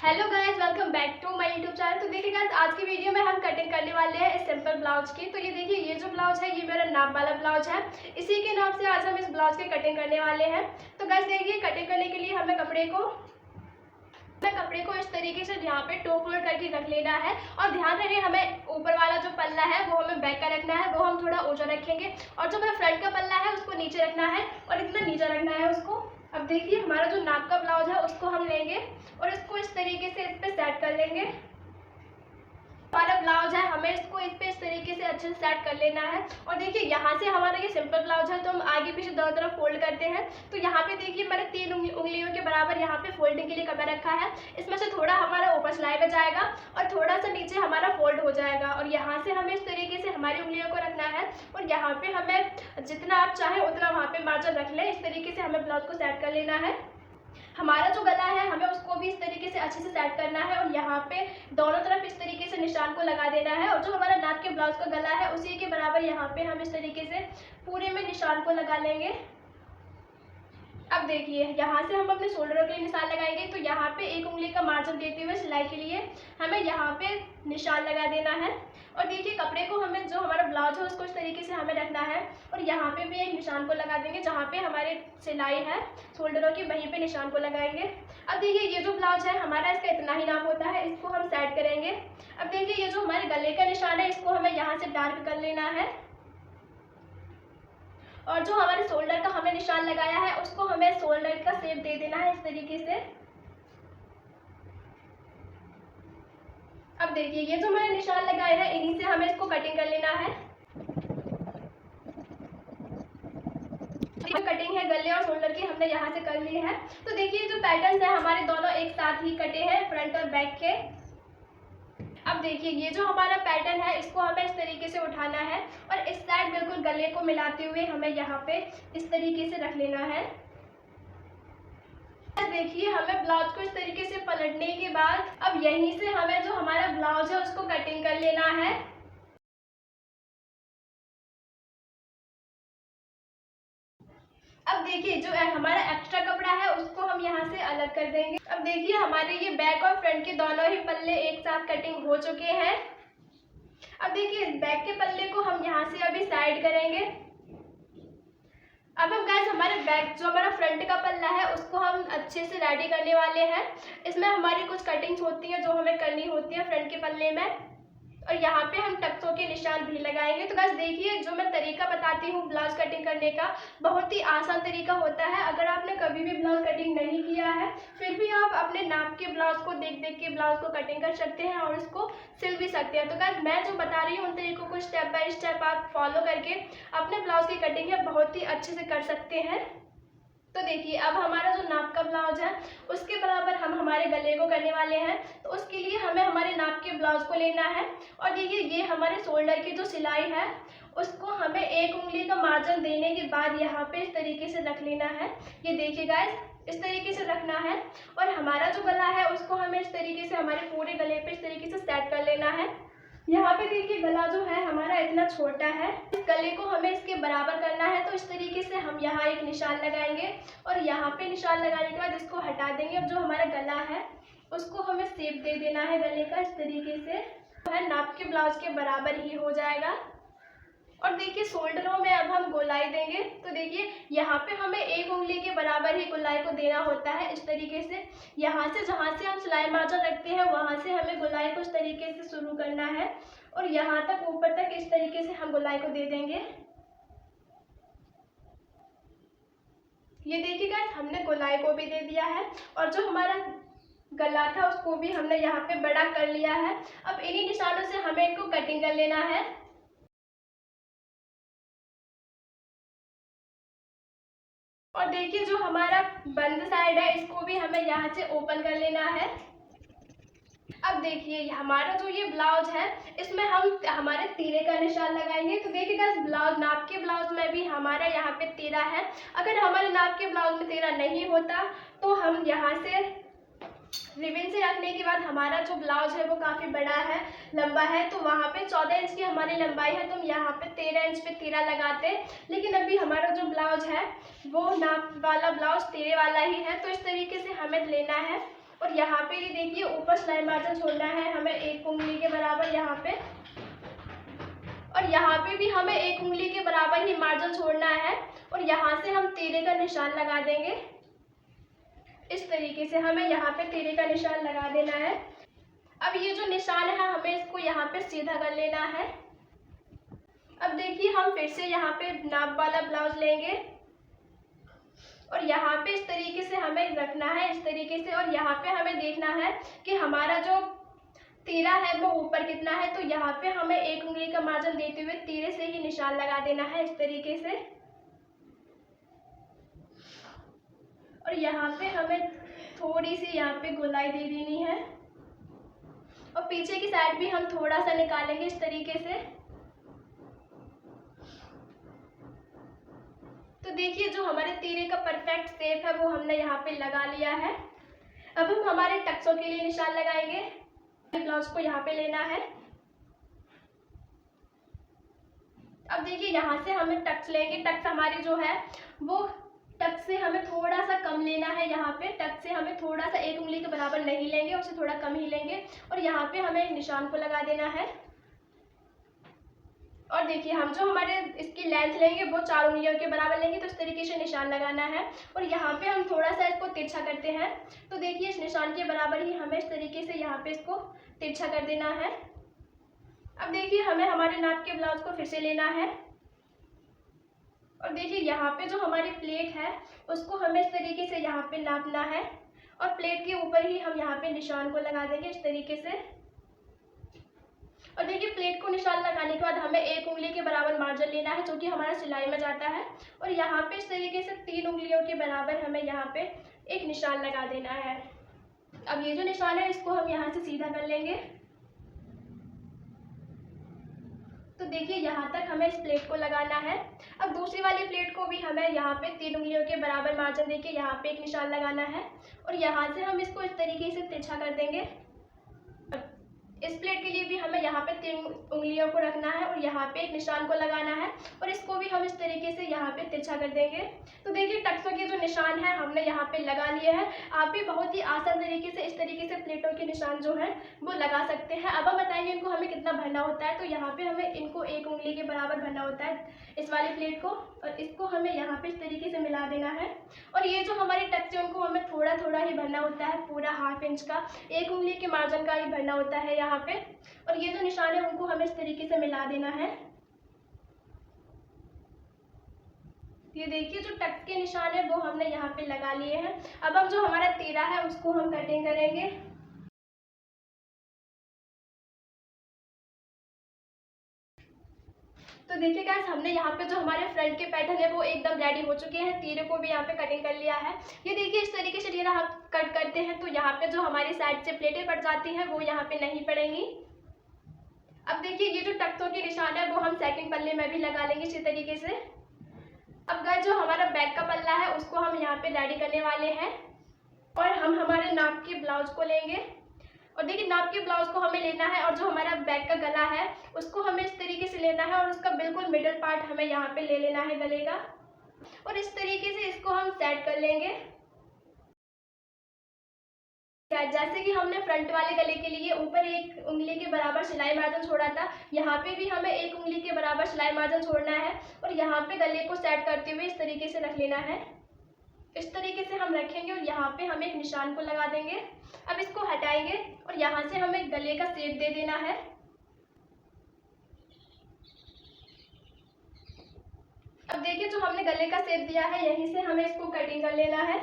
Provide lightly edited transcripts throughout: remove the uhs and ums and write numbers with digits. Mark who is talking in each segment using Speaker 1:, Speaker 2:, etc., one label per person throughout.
Speaker 1: Hello guys, welcome back to my YouTube channel. तो देखिए guys, आज की वीडियो में हम कटिंग करने वाले हैं इस सिंपल ब्लाउज की। तो ये देखिए, ये जो ब्लाउज है ये मेरा नाप वाला ब्लाउज है। इसी के नाप से आज हम इस ब्लाउज की कटिंग करने वाले हैं। तो गाइस देखिए, कटिंग करने के लिए हमें कपड़े को इस तरीके से यहाँ पे टो फोल्ड करके रख लेना है। और ध्यान रहे, हमें ऊपर वाला जो पल्ला है वो हमें बैक का रखना है, वो हम थोड़ा ऊंचा रखेंगे। और जो हमें फ्रंट का पल्ला है उसको नीचे रखना है और इतना नीचा रखना है उसको। अब देखिए, हमारा जो नाप का ब्लाउज है उसको हम लेंगे और इसको इस तरीके से इस पे सेट कर लेंगे। हमारा ब्लाउज है, हमें इसको इस पे इस तरीके से अच्छे से सेट कर लेना है। और देखिए, यहाँ से हमारा ये सिंपल ब्लाउज है तो हम आगे पीछे दोनों तरफ फोल्ड करते हैं। तो यहाँ पे देखिए, मैंने 3 उंगलियों के बराबर यहाँ पे फोल्डिंग के लिए कपड़ा रखा है। इसमें से थोड़ा हमारा ऊपर सिलाई में जाएगा और थोड़ा सा नीचे हमारा फोल्ड हो जाएगा। और यहाँ से हमें इस तरीके से हमारी उंगलियों को रखना है और यहाँ पे हमें जितना आप चाहें उतना वहाँ पे मार्जिन रख लें। इस तरीके से हमें ब्लाउज को सेट कर लेना है। हमारा जो गला है हमें उसको भी इस तरीके से अच्छे से सेट करना है और यहाँ पे दोनों तरफ इस तरीके से निशान को लगा देना है। और जो हमारा नाप के ब्लाउज का गला है उसी के बराबर यहाँ पे हम इस तरीके से पूरे में निशान को लगा लेंगे। अब देखिए, यहाँ से हम अपने शोल्डरों के लिए निशान लगाएंगे। तो यहाँ पे एक उंगली का मार्जिन देते हुए सिलाई के लिए हमें यहाँ पे निशान लगा देना है। और देखिए, कपड़े को हमें जो हमारा ब्लाउज है उसको इस तरीके से हमें रखना है और यहाँ पे भी एक निशान को लगा देंगे। जहाँ पे हमारे सिलाई है शोल्डरों की, वहीं पे निशान को लगाएंगे। अब देखिए, ये जो ब्लाउज है हमारा, इसका इतना ही नाप होता है, इसको हम सेट करेंगे। अब देखिए, ये जो हमारे गले का निशान है इसको हमें यहाँ से डार्क कर लेना है और जो हमारे शोल्डर का हमने निशान लगाया है उसको हमें शोल्डर का शेप दे देना है इस तरीके से। अब देखिए, ये जो मैंने निशान लगाए हैं इन्हीं से हमें इसको कटिंग कर लेना है। कटिंग है गले और शोल्डर की, हमने यहाँ से कर ली है। तो देखिए, जो पैटर्न है हमारे दोनों एक साथ ही कटे हैं, फ्रंट और बैक के। अब देखिए, ये जो हमारा पैटर्न है इसको हमें इस तरीके से उठाना है और इस साइड बिल्कुल गले को मिलाते हुए हमें यहाँ पे इस तरीके से रख लेना है। देखिए, हमें ब्लाउज को इस तरीके से पलटने के बाद अब यहीं से हमें जो हमारा ब्लाउज है उसको कटिंग कर लेना है। अब देखिए, जो हमारा एक्स्ट्रा कपड़ा है उसको हम यहाँ से अलग कर देंगे। अब देखिए, हमारे ये बैक और फ्रंट के दोनों ही पल्ले एक साथ कटिंग हो चुके हैं। अब देखिए, बैक के पल्ले को हम यहाँ से अभी साइड करेंगे। अब हम गाइस, हमारे बैक जो हमारा फ्रंट का पल्ला है उसको हम अच्छे से रेडी करने वाले हैं। इसमें हमारी कुछ कटिंग्स होती है जो हमें करनी होती है फ्रंट के पल्ले में, और यहाँ पे हम टक्सों के निशान भी लगाएंगे। तो गाइस देखिए, जो मैं तरीका बताती हूँ ब्लाउज कटिंग करने का, बहुत ही आसान तरीका होता है। अगर आपने कभी भी ब्लाउज कटिंग नहीं किया है फिर भी आप अपने नाप के ब्लाउज को देख देख के ब्लाउज को कटिंग कर सकते हैं और उसको सिल भी सकते हैं। तो गाइस, मैं जो बता रही हूँ उन तरीकों को स्टेप बाय स्टेप आप फॉलो करके अपने ब्लाउज की कटिंग है बहुत ही अच्छे से कर सकते हैं। तो देखिए, अब हमारा जो नाप का ब्लाउज है उसके बराबर हम हमारे गले को करने वाले हैं। तो उसके लिए हमें हमारे नाप के ब्लाउज को लेना है और देखिए, ये हमारे शोल्डर की जो सिलाई है उसको हमें एक उंगली का मार्जिन देने के बाद यहाँ पे इस तरीके से रख लेना है। ये देखिए गाइस, इस तरीके से रखना है। और हमारा जो गला है उसको हमें इस तरीके से हमारे पूरे गले पे इस तरीके से सेट कर लेना है। यहाँ पे देखिए, गला जो है हमारा इतना छोटा है, इस गले को हमें इसके बराबर करना है। तो इस तरीके से हम यहाँ एक निशान लगाएंगे और यहाँ पे निशान लगाने के बाद इसको हटा देंगे। अब जो हमारा गला है उसको हमें शेप दे देना है गले का इस तरीके से, है नाप के ब्लाउज के बराबर ही हो जाएगा। और देखिए, शोल्डरों में अब हम गोलाई देंगे। तो देखिए, यहाँ पे हमें एक उंगली के बराबर ही गोलाई को देना होता है इस तरीके से। यहाँ से जहाँ से हम सिलाई मार्जिन रखते हैं वहाँ से हमें गोलाई को इस तरीके से शुरू करना है और यहाँ तक ऊपर तक इस तरीके से हम गोलाई को दे देंगे। ये देखिए गाइस, हमने गोलाई को भी दे दिया है और जो हमारा गला था उसको भी हमने यहाँ पे बड़ा कर लिया है। अब इन्हीं निशानों से हमें इनको कटिंग कर लेना है। और देखिए, जो हमारा बंद साइड है इसको भी हमें यहाँ से ओपन कर लेना है। अब देखिए, हमारा जो ये ब्लाउज है इसमें हम हमारे तीरे का निशान लगाएंगे। तो देखिए गाइस, ब्लाउज नाप के ब्लाउज में भी हमारा यहाँ पे तीरा है। अगर हमारे नाप के ब्लाउज में तीरा नहीं होता तो हम यहाँ से रिबन से रखने के बाद हमारा जो ब्लाउज है वो काफ़ी बड़ा है, लंबा है। तो वहाँ पे 14 इंच की हमारी लंबाई है तो हम यहाँ पे 13 इंच पे तीरा लगाते। लेकिन अभी हमारा जो ब्लाउज है वो नाप वाला ब्लाउज तीरे वाला ही है। तो इस तरीके से हमें लेना है और यहाँ पे ये देखिए ऊपर सिलाई मार्जिन छोड़ना है हमें 1 उंगली के बराबर यहाँ पे, और यहाँ पे भी हमें 1 उंगली के बराबर ही मार्जिन छोड़ना है। और यहाँ से हम तीरे का निशान लगा देंगे। इस तरीके से हमें यहाँ पे तीरे का निशान लगा देना है। अब ये जो निशान है हमें इसको यहाँ पे सीधा कर लेना है। अब देखिए हम फिर से यहाँ पे नाप वाला ब्लाउज लेंगे और यहाँ पे इस तरीके से हमें रखना है, इस तरीके से। और यहाँ पे हमें देखना है कि हमारा जो तीरा है वो ऊपर कितना है, तो यहाँ पे हमें 1 उंगली का मार्जिन देते हुए तीरे से ही निशान लगा देना है, इस तरीके से। और यहाँ पे हमें थोड़ी सी यहाँ पे गोलाई दे देनी है और पीछे की साइड भी हम थोड़ा सा निकालेंगे इस तरीके से। तो देखिए जो हमारे तीरे का परफेक्ट शेप है वो हमने यहाँ पे लगा लिया है। अब हम हमारे टक्सों के लिए निशान लगाएंगे। ब्लाउज को यहाँ पे लेना है। अब देखिए यहाँ से हमें टक्स लेंगे। टक्स हमारी जो है वो टक्स से हमें थोड़ा सा कम लेना है। यहाँ पे टक्स से हमें थोड़ा सा 1 उंगली के बराबर नहीं लेंगे, उससे थोड़ा कम ही लेंगे। और यहाँ पे हमें एक निशान को लगा देना है। और देखिए हम जो हमारे इसकी लेंथ लेंगे वो 4 उंगलियों के बराबर लेंगे, तो इस तरीके से निशान लगाना है। और यहाँ पे हम थोड़ा सा इसको तिरछा करते हैं, तो देखिए इस निशान के बराबर ही हमें इस तरीके से यहाँ पे इसको तिरछा कर देना है। अब देखिए हमें हमारे नाप के ब्लाउज को फिर से लेना है और देखिए यहाँ पे जो हमारी प्लेट है उसको हमें इस तरीके से यहाँ पे नापना है और प्लेट के ऊपर ही हम यहाँ पे निशान को लगा देंगे इस तरीके से। और देखिए प्लेट को निशान लगाने के बाद हमें 1 उंगली के बराबर मार्जिन लेना है जो कि हमारा सिलाई में जाता है। और यहाँ पे इस तरीके से 3 उंगलियों के बराबर हमें यहाँ पे एक निशान लगा देना है। अब ये जो निशान है इसको हम यहाँ से सीधा कर लेंगे। तो देखिए यहाँ तक हमें इस प्लेट को लगाना है। अब दूसरी वाली प्लेट को भी हमें यहाँ पे 3 उंगलियों के बराबर मार्जिन देके यहाँ पे एक निशान लगाना है और यहाँ से हम इसको इस तरीके से तिरछा कर देंगे। इस प्लेट के लिए भी हमें यहाँ पे 3 उंगलियों को रखना है और यहाँ पे एक निशान को लगाना है और इसको भी हम इस तरीके से यहाँ पे तिरछा कर देंगे। तो देखिए टक्सों के जो निशान है हमने यहाँ पे लगा लिए हैं। आप भी बहुत ही आसान तरीके से इस तरीके से प्लेटों के निशान जो है वो लगा सकते हैं। अब हम बताएंगे इनको हमें कितना भरना होता है। तो यहाँ पे हमें इनको 1 उंगली के बराबर भरना होता है इस वाली प्लेट को, और इसको हमें यहाँ पे इस तरीके से मिला देना है। और ये जो हमारी टक्स है उनको हमें थोड़ा थोड़ा ही भरना होता है, पूरा ½ इंच का 1 उंगली के मार्जिन का ही भरना होता है यहाँ पे। और ये जो निशान है उनको हमें इस तरीके से मिला देना है। ये देखिए जो टक्स के निशान है वो हमने यहाँ पे लगा लिए हैं। अब हम जो हमारा तीरा है उसको हम कटिंग करेंगे। तो देखिए गाइस हमने यहाँ पे जो हमारे फ्रंट के पैटर्न है वो एकदम रेडी हो चुके हैं। तीरे को भी यहाँ पे कटिंग कर लिया है। ये देखिए इस तरीके से तीरा हम कट करते हैं तो यहाँ पे जो हमारी साइड से प्लेटें पड़ जाती हैं वो यहाँ पे नहीं पड़ेंगी। अब देखिए ये जो टक्सों के निशान है वो हम सेकंड पल्ले में भी लगा लेंगे इसी तरीके से। अब गाइस जो हमारा बैक का पल्ला है उसको हम यहाँ पे रेडी करने वाले हैं और हम हमारे नाप के ब्लाउज को लेंगे। और देखिए नाप के ब्लाउज को हमें लेना है और जो हमारा बैक का गला है उसको हमें इस तरीके से लेना है और उसका बिल्कुल मिडल पार्ट हमें यहाँ पे ले लेना है गले का। और इस तरीके से इसको हम सेट कर लेंगे। जैसे कि हमने फ्रंट वाले गले के लिए ऊपर 1 उंगली के बराबर सिलाई मार्जिन छोड़ा था, यहाँ पे भी हमें 1 उंगली के बराबर सिलाई मार्जिन छोड़ना है और यहाँ पे गले को सेट करते हुए इस तरीके से रख लेना है। इस तरीके से हम रखेंगे और यहाँ पे हम एक निशान को लगा देंगे। अब इसको हटाएंगे और यहाँ से हमें गले का शेप दे देना है। अब देखिए जो हमने गले का शेप दिया है यहीं से हमें इसको कटिंग कर लेना है।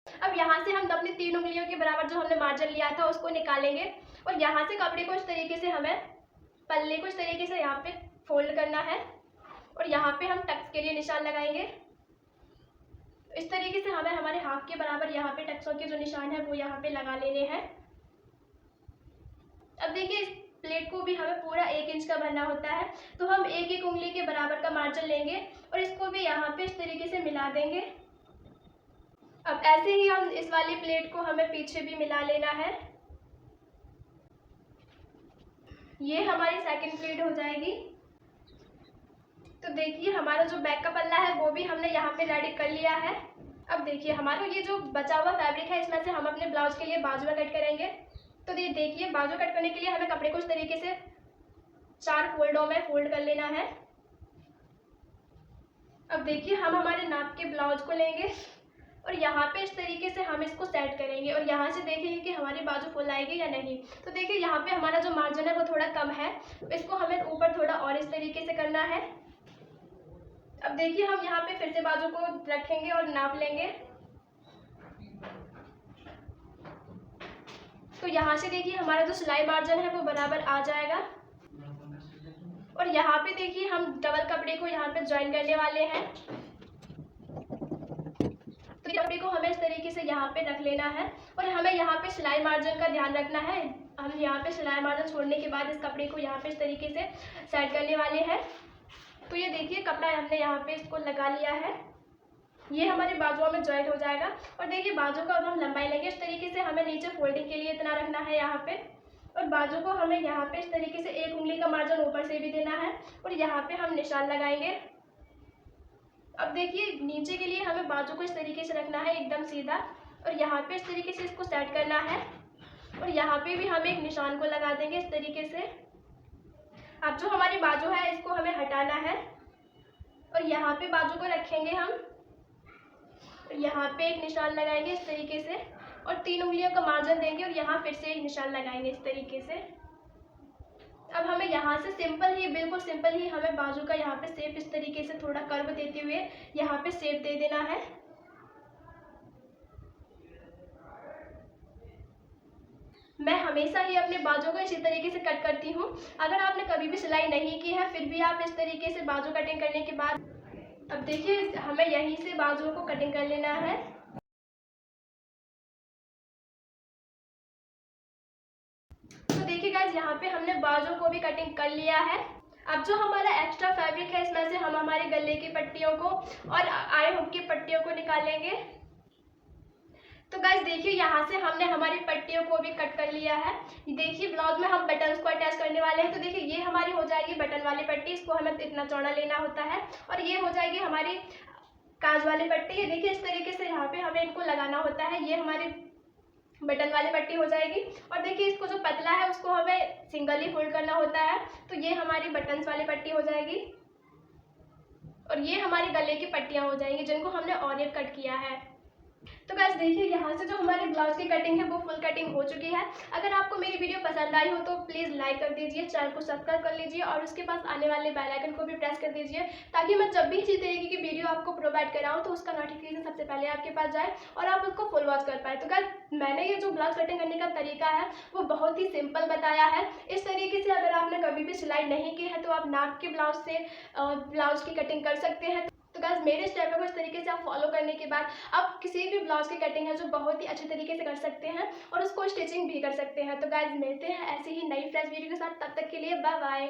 Speaker 1: अब यहाँ से हम अपनी 3 उंगलियों के बराबर जो हमने मार्जिन लिया था उसको निकालेंगे और यहाँ से कपड़े को इस तरीके से हमें पल्ले को इस तरीके से यहाँ पे फोल्ड करना है और यहाँ पे हम टक्स के लिए निशान लगाएंगे। इस तरीके से हमें हमारे हाथ के बराबर यहाँ पे टक्सों के जो निशान है वो यहाँ पे लगा लेने हैं। अब देखिए इस प्लेट को भी हमें पूरा 1 इंच का भरना होता है, तो हम 1-1 उंगली के बराबर का मार्जिन लेंगे और इसको भी यहाँ पे इस तरीके से मिला देंगे। अब ऐसे ही हम इस वाली प्लेट को हमें पीछे भी मिला लेना है। ये हमारी सेकंड प्लेट हो जाएगी। तो देखिए हमारा जो बैक का पल्ला है वो भी हमने यहाँ पे रेडी कर लिया है। अब देखिए हमारा ये जो बचा हुआ फैब्रिक है इसमें से हम अपने ब्लाउज के लिए बाजू में कट करेंगे। तो ये देखिए बाजू कट करने के लिए हमें कपड़े को इस तरीके से 4 फोल्डों में फोल्ड कर लेना है। अब देखिए हम हमारे नाप के ब्लाउज को लेंगे और यहाँ पे इस तरीके से हम इसको सेट करेंगे और यहाँ से देखेंगे कि हमारी बाजू फुल आएगी या नहीं। तो देखिए यहाँ पे हमारा जो मार्जिन है वो थोड़ा कम है, तो इसको हमें ऊपर थोड़ा और इस तरीके से करना है। अब देखिए हम यहाँ पे फिर से बाजू को रखेंगे और नाप लेंगे। तो यहाँ से देखिए हमारा जो सिलाई मार्जिन है वो बराबर आ जाएगा और यहाँ पे देखिए हम डबल कपड़े को यहाँ पे ज्वाइन करने वाले हैं। तो कपड़े को हमें इस तरीके से यहाँ पे रख लेना है और हमें यहाँ पे सिलाई मार्जिन का ध्यान रखना है। हम यहाँ पे सिलाई मार्जिन छोड़ने के बाद इस कपड़े को यहाँ पे इस तरीके से सेट करने वाले हैं। तो ये देखिए कपड़ा हमने यहाँ पे इसको लगा लिया है, ये हमारे बाजुओं में ज्वाइंट हो जाएगा। और देखिए बाजू का अब हम लंबाई लेंगे इस तरीके से, हमें नीचे फोल्डिंग के लिए इतना रखना है यहाँ पे और बाजू को हमें यहाँ पे इस तरीके से 1 उंगली का मार्जिन ऊपर से भी देना है और यहाँ पे हम निशान लगाएंगे। अब देखिए नीचे के लिए हमें बाजू को इस तरीके से रखना है एकदम सीधा और यहाँ पे इस तरीके से इसको सेट करना है और यहाँ पे भी हम एक निशान को लगा देंगे इस तरीके से। अब जो हमारी बाजू है इसको हमें हटाना है और यहाँ पे बाजू को रखेंगे हम, यहाँ पे एक निशान लगाएंगे इस तरीके से और 3 उंगलियों का मार्जिन देंगे और यहाँ फिर से एक निशान लगाएंगे इस तरीके से। अब हमें यहाँ से सिंपल ही, बिल्कुल सिंपल ही हमें बाजू का यहाँ पे शेप इस तरीके से थोड़ा कर्व देते हुए यहाँ पे शेप दे देना है। मैं हमेशा ही अपने बाजू को इसी तरीके से कट करती हूँ। अगर आपने कभी भी सिलाई नहीं की है फिर भी आप इस तरीके से बाजू कटिंग करने के बाद, अब देखिए हमें यहीं से बाजुओं को कटिंग कर लेना है। तो देखिए गाइस यहाँ पे हमने बाजू को भी कटिंग कर लिया है। अब जो हमारा एक्स्ट्रा फैब्रिक है इसमें से हम हमारे गले की पट्टियों को और आई हुक की पट्टियों को निकालेंगे। तो गाइस देखिए यहाँ से हमने हमारी पट्टियों को भी कट कर लिया है। देखिए ब्लाउज में हम बटन्स को अटैच करने वाले हैं। तो देखिए ये हमारी हो जाएगी बटन वाली पट्टी, इसको हमें इतना चौड़ा लेना होता है और ये हो जाएगी हमारी काज वाली पट्टी। ये देखिए इस तरीके से यहाँ पे हमें इनको लगाना होता है, ये हमारी बटन वाली पट्टी हो जाएगी। और देखिए इसको जो पतला है उसको हमें सिंगल ही फोल्ड करना होता है, तो ये हमारी बटन्स वाली पट्टी हो जाएगी और ये हमारे गले की पट्टियाँ हो जाएंगी जिनको हमने ऑरियन कट किया है। तो गाइस देखिए यहाँ से जो हमारे ब्लाउज की कटिंग है वो फुल कटिंग हो चुकी है। अगर आपको मेरी वीडियो पसंद आई हो तो प्लीज़ लाइक कर दीजिए, चैनल को सब्सक्राइब कर लीजिए और उसके पास आने वाले बेल आइकन को भी प्रेस कर दीजिए ताकि मैं जब भी इसी तरीके की वीडियो आपको प्रोवाइड कराऊँ तो उसका नोटिफिकेशन सबसे पहले आपके पास जाए और आप उसको फुल वॉच कर पाए। तो गाइस मैंने ये जो ब्लाउज कटिंग करने का तरीका है वो बहुत ही सिंपल बताया है। इस तरीके से अगर आपने कभी भी सिलाई नहीं की है तो आप नाप के ब्लाउज से ब्लाउज की कटिंग कर सकते हैं। तो गाइस मेरे स्टेप को इस तरीके से आप फॉलो करने के बाद आप किसी भी ब्लाउज की कटिंग है जो बहुत ही अच्छे तरीके से कर सकते हैं और उसको स्टिचिंग भी कर सकते हैं। तो गाइस मिलते हैं ऐसे ही नई फ्रेश वीडियो के साथ, तब तक के लिए बाय बाय।